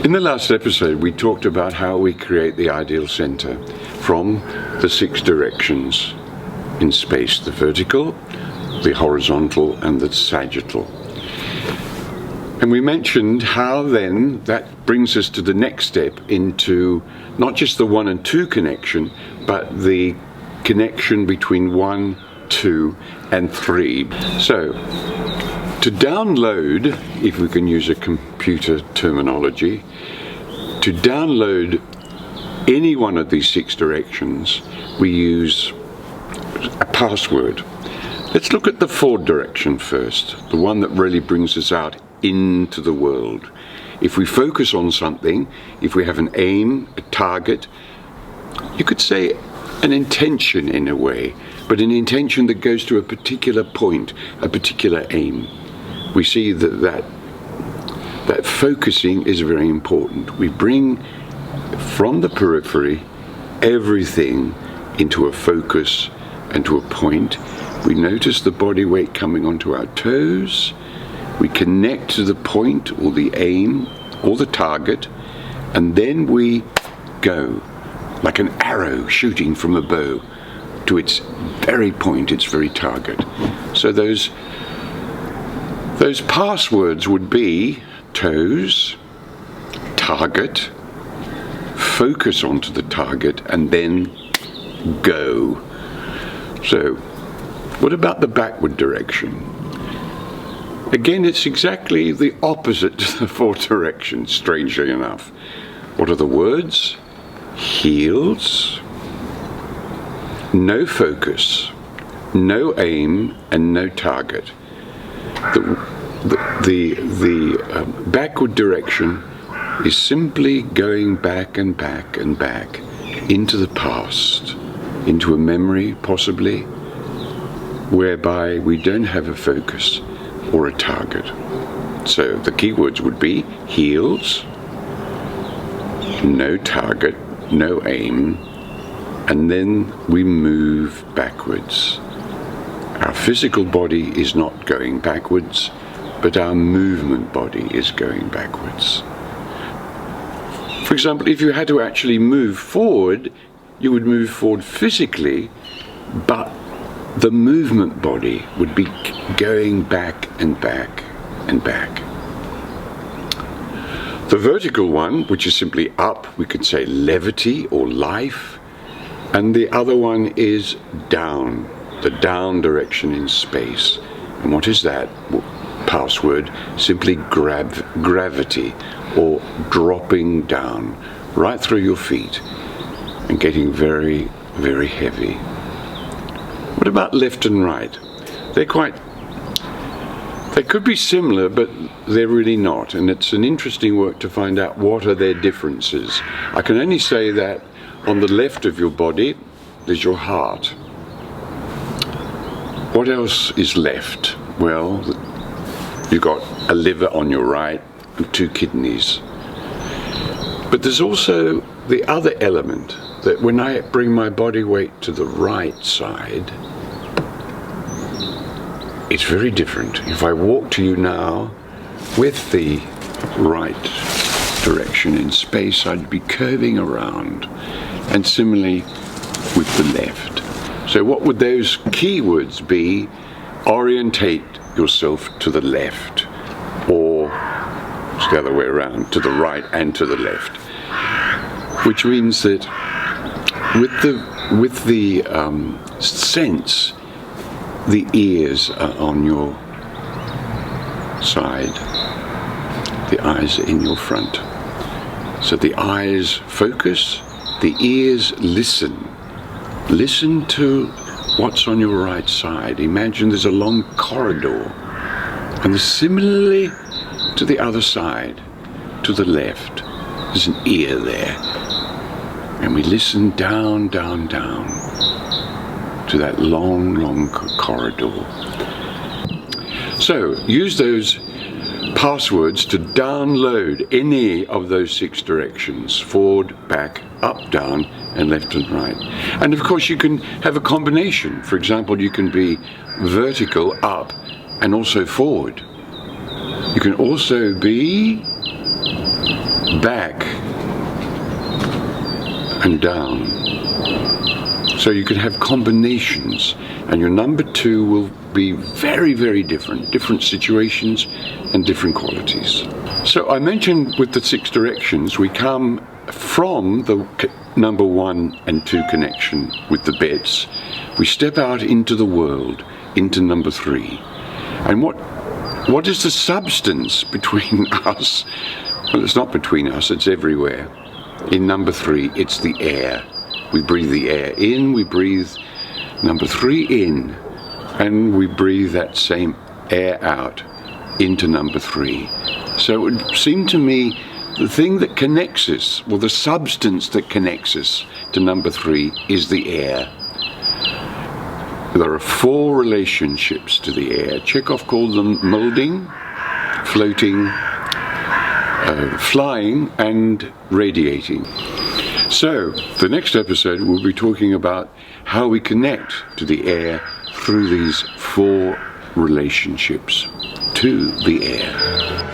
In the last episode, we talked about how we create the ideal center from the 6 directions in space: the vertical, the horizontal, and the sagittal. And we mentioned how then that brings us to the next step into not just the 1 and 2 connection, but the connection between 1, 2, and 3. So, to download, if we can use a computer terminology, to download any one of these 6 directions, we use a password. Let's look at the 4 direction first, the one that really brings us out into the world. If we focus on something, if we have an aim, a target, you could say an intention in a way, but an intention that goes to a particular point, a particular aim. We see that focusing is very important. We bring from the periphery everything into a focus and to a point. We notice the body weight coming onto our toes. We connect to the point or the aim or the target, and then we go like an arrow shooting from a bow to its very point, its very target. So those passwords would be toes, target, focus onto the target, and then go. So what about the backward direction? Again, it's exactly the opposite to the 4 directions, strangely enough. What are the words? Heels, no focus, no aim, and no target. The backward direction is simply going back and back and back into the past, into a memory possibly, whereby we don't have a focus or a target. So the keywords would be heels, no target, no aim, and then we move backwards. Our physical body is not going backwards, but our movement body is going backwards. For example, if you had to actually move forward, you would move forward physically, but the movement body would be going back and back and back. The vertical one, which is simply up, we could say levity or life, and the other one is down, the down direction in space. And what is that? Password, simply gravity, or dropping down right through your feet and getting very, very heavy. What about left and right? They could be similar, but they're really not, and it's an interesting work to find out what are their differences. I can only say that on the left of your body there's your heart. What else is left? Well, you've got a liver on your right and 2 kidneys. But there's also the other element, that when I bring my body weight to the right side, it's very different. If I walk to you now with the right direction in space, I'd be curving around, and similarly with the left. So what would those keywords be? Orientate yourself to the left, or it's the other way around, to the right and to the left, which means that with the sense, the ears are on your side, the eyes are in your front. So the eyes focus, the ears listen. Listen to what's on your right side. Imagine there's a long corridor, and similarly to the other side, to the left, there's an ear there. And we listen down, down, down to that long, long corridor. So use those passwords to download any of those 6 directions: forward, back, up, down, and left and right. And of course you can have a combination. For example, you can be vertical, up, and also forward. You can also be back and down. So you could have combinations, and your number 2 will be very, very different situations and different qualities. So I mentioned with the 6 directions, we come from the number 1 and 2 connection with the beds. We step out into the world, into number 3. And what is the substance between us? Well, it's not between us, it's everywhere. In number 3, it's the air. We breathe the air in, we breathe number 3 in, and we breathe that same air out into number 3. So it would seem to me the thing that connects us, well, the substance that connects us to number 3 is the air. There are 4 relationships to the air. Chekhov called them molding, floating, flying, and radiating. So, the next episode we'll be talking about how we connect to the air through these 4 relationships to the air.